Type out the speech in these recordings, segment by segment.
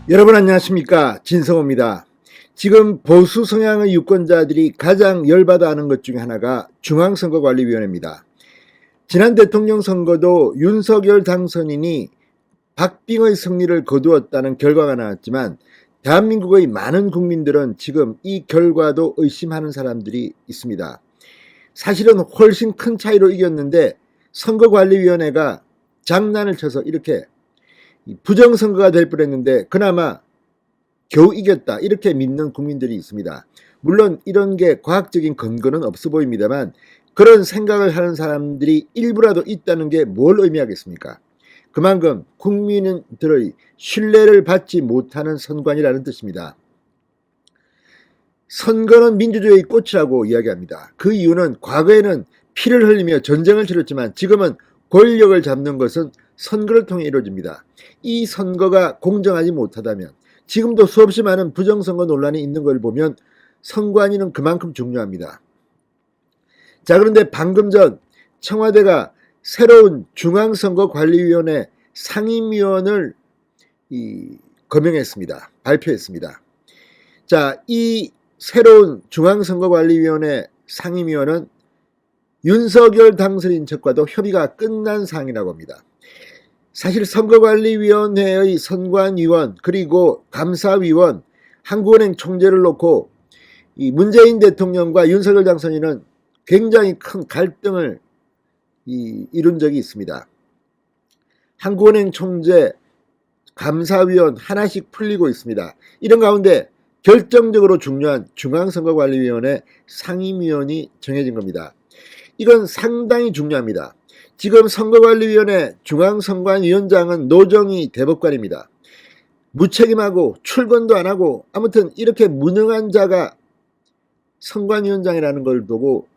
여러분 안녕하십니까, 진성호입니다. 지금 보수 성향의 유권자들이 가장 열받아 하는 것 중에 하나가 중앙선거관리위원회입니다. 지난 대통령 선거도 윤석열 당선인이 박빙의 승리를 거두었다는 결과가 나왔지만 대한민국의 많은 국민들은 지금 이 결과도 의심하는 사람들이 있습니다. 사실은 훨씬 큰 차이로 이겼는데 선거관리위원회가 장난을 쳐서 이렇게 부정선거가 될 뻔했는데 그나마 겨우 이겼다, 이렇게 믿는 국민들이 있습니다. 물론 이런 게 과학적인 근거는 없어 보입니다만 그런 생각을 하는 사람들이 일부라도 있다는 게 뭘 의미하겠습니까? 그만큼 국민들의 신뢰를 받지 못하는 선관위라는 뜻입니다. 선거는 민주주의의 꽃이라고 이야기합니다. 그 이유는 과거에는 피를 흘리며 전쟁을 치렀지만 지금은 권력을 잡는 것은 선거를 통해 이루어집니다. 이 선거가 공정하지 못하다면 지금도 수없이 많은 부정선거 논란이 있는 걸 보면 선관위는 그만큼 중요합니다. 자, 그런데 방금 전 청와대가 새로운 중앙선거관리위원회 상임위원을 거명했습니다. 발표했습니다. 자, 이 새로운 중앙선거관리위원회 상임위원은 윤석열 당선인 측과도 협의가 끝난 사항이라고 합니다. 사실 선거관리위원회의 선관위원 그리고 감사위원, 한국은행 총재를 놓고 이 문재인 대통령과 윤석열 당선인은 굉장히 큰 갈등을 이룬 적이 있습니다. 한국은행 총재, 감사위원 하나씩 풀리고 있습니다. 이런 가운데 결정적으로 중요한 중앙선거관리위원회 상임위원이 정해진 겁니다. 이건 상당히 중요합니다. 지금 선거관리위원회 중앙선관위원장은 노정희 대법관입니다. 무책임하고 출근도 안 하고 아무튼 이렇게 무능한 자가 선관위원장이라는 걸 보고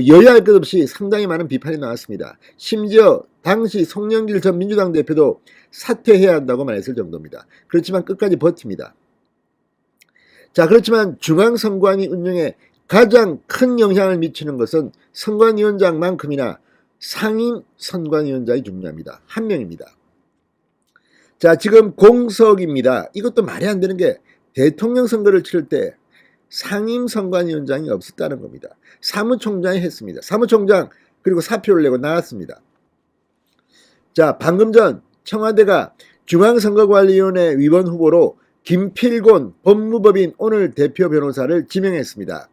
여야할 것 없이 상당히 많은 비판이 나왔습니다. 심지어 당시 송영길 전 민주당 대표도 사퇴해야 한다고 말했을 정도입니다. 그렇지만 끝까지 버팁니다. 자, 그렇지만 중앙선관위 운영에 가장 큰 영향을 미치는 것은 선관위원장만큼이나 상임 선관위원장이 중요합니다. 한 명입니다. 자, 지금 공석입니다. 이것도 말이 안 되는 게 대통령 선거를 치를 때 상임 선관위원장이 없었다는 겁니다. 사무총장이 했습니다. 사무총장 그리고 사표를 내고 나왔습니다. 자, 방금 전 청와대가 중앙선거관리위원회 위원 후보로 김필곤 법무법인 오늘 대표 변호사를 지명했습니다.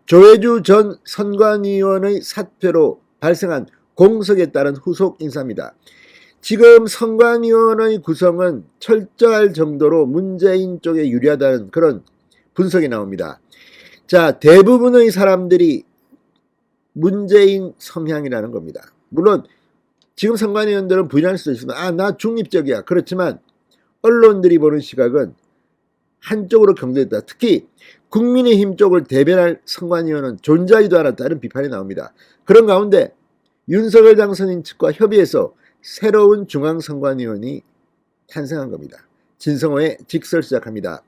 조혜주 전 선관위원의 사퇴로 발생한 공석에 따른 후속 인사입니다. 지금 선관위원의 구성은 철저할 정도로 문재인 쪽에 유리하다는 그런 분석이 나옵니다. 자, 대부분의 사람들이 문재인 성향이라는 겁니다. 물론 지금 선관위원들은 부인할 수도 있지만 나 중립적이야. 그렇지만 언론들이 보는 시각은 한쪽으로 경도했다. 특히 국민의힘 쪽을 대변할 선관위원은 존재하지도 않았다는 비판이 나옵니다. 그런 가운데 윤석열 당선인 측과 협의해서 새로운 중앙선관위원이 탄생한 겁니다. 진성호의 직설 시작합니다.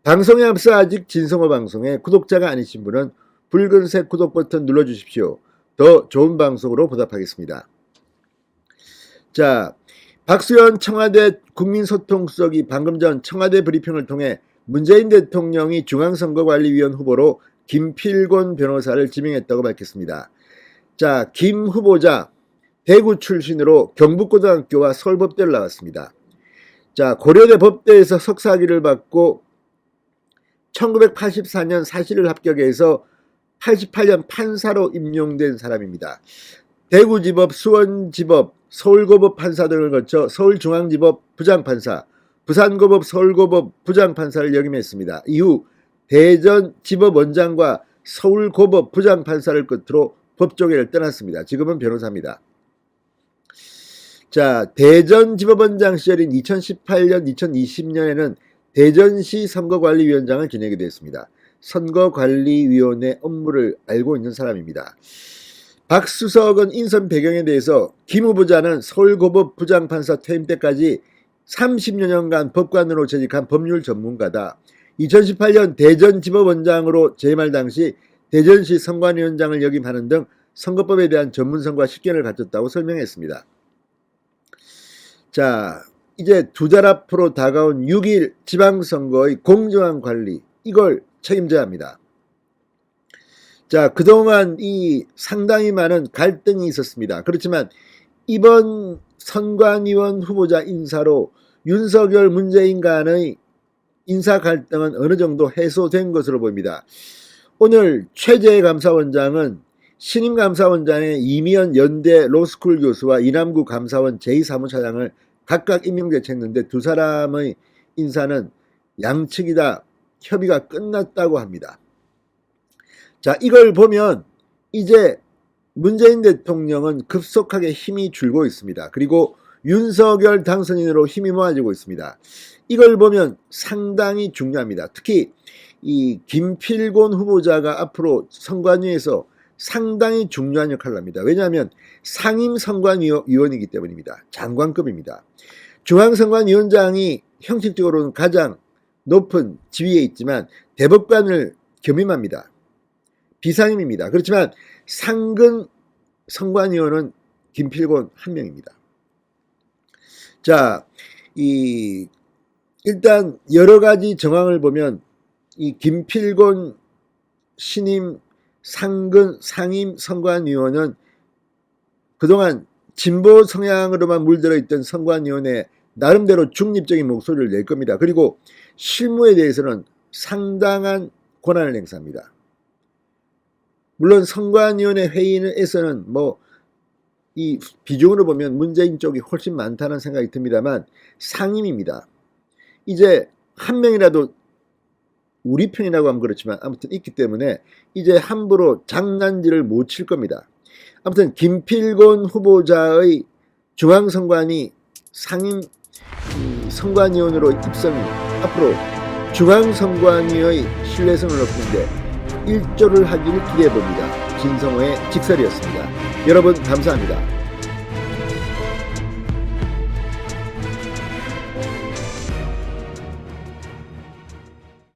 방송에 앞서 아직 진성호 방송에 구독자가 아니신 분은 붉은색 구독 버튼 눌러주십시오. 더 좋은 방송으로 보답하겠습니다. 자, 박수현 청와대 국민소통수석이 방금 전 청와대 브리핑을 통해 문재인 대통령이 중앙선거관리위원 후보로 김필곤 변호사를 지명했다고 밝혔습니다. 자, 김 후보자 대구 출신으로 경북고등학교와 서울법대를 나왔습니다. 자, 고려대 법대에서 석사학위를 받고 1984년 사실을 합격해서 88년 판사로 임용된 사람입니다. 대구지법, 수원지법, 서울고법 판사 등을 거쳐 서울중앙지법 부장판사, 부산고법, 서울고법 부장판사를 역임했습니다. 이후 대전지법원장과 서울고법 부장판사를 끝으로 법조계를 떠났습니다. 지금은 변호사입니다. 자, 대전지법원장 시절인 2018년, 2020년에는 대전시 선거관리위원장을 지내기도 했습니다. 선거관리위원회 업무를 알고 있는 사람입니다. 박 수석은 인선 배경에 대해서 김 후보자는 서울고법 부장판사 퇴임 때까지 30여 년간 법관으로 재직한 법률 전문가다. 2018년 대전지법원장으로 재임할 당시 대전시 선관위원장을 역임하는 등 선거법에 대한 전문성과 식견을 갖췄다고 설명했습니다. 자, 이제 2달 앞으로 다가온 6일 지방선거의 공정한 관리, 이걸 책임져야 합니다. 자, 그동안 이 상당히 많은 갈등이 있었습니다. 그렇지만 이번 선관위원 후보자 인사로 윤석열, 문재인 간의 인사 갈등은 어느 정도 해소된 것으로 보입니다. 오늘 최재 감사원장은 신임 감사원장의 이미연 연대 로스쿨 교수와 이남구 감사원 제2사무차장을 각각 임명제청했는데 두 사람의 인사는 양측이 다 협의가 끝났다고 합니다. 자, 이걸 보면 이제 문재인 대통령은 급속하게 힘이 줄고 있습니다. 그리고 윤석열 당선인으로 힘이 모아지고 있습니다. 이걸 보면 상당히 중요합니다. 특히 이 김필곤 후보자가 앞으로 선관위에서 상당히 중요한 역할을 합니다. 왜냐하면 상임선관위원이기 때문입니다. 장관급입니다. 중앙선관위원장이 형식적으로는 가장 높은 지위에 있지만 대법관을 겸임합니다. 비상임입니다. 그렇지만 상근 선관위원은 김필곤 한 명입니다. 자, 일단 여러 가지 정황을 보면 이 김필곤 신임 상근 상임 선관위원은 그동안 진보 성향으로만 물들어 있던 선관위원회 나름대로 중립적인 목소리를 낼 겁니다. 그리고 실무에 대해서는 상당한 권한을 행사합니다. 물론 선관위원회 회의에서는 이 비중으로 보면 문재인 쪽이 훨씬 많다는 생각이 듭니다만 상임입니다. 이제 한 명이라도 우리 편이라고 하면 그렇지만 아무튼 있기 때문에 이제 함부로 장난질을 못 칠 겁니다. 아무튼 김필곤 후보자의 중앙선관위 상임 선관위원으로 입성이 앞으로 중앙선관위의 신뢰성을 높이는데 일조를 하기를 기대해봅니다. 진성호의 직설이었습니다. 여러분 감사합니다.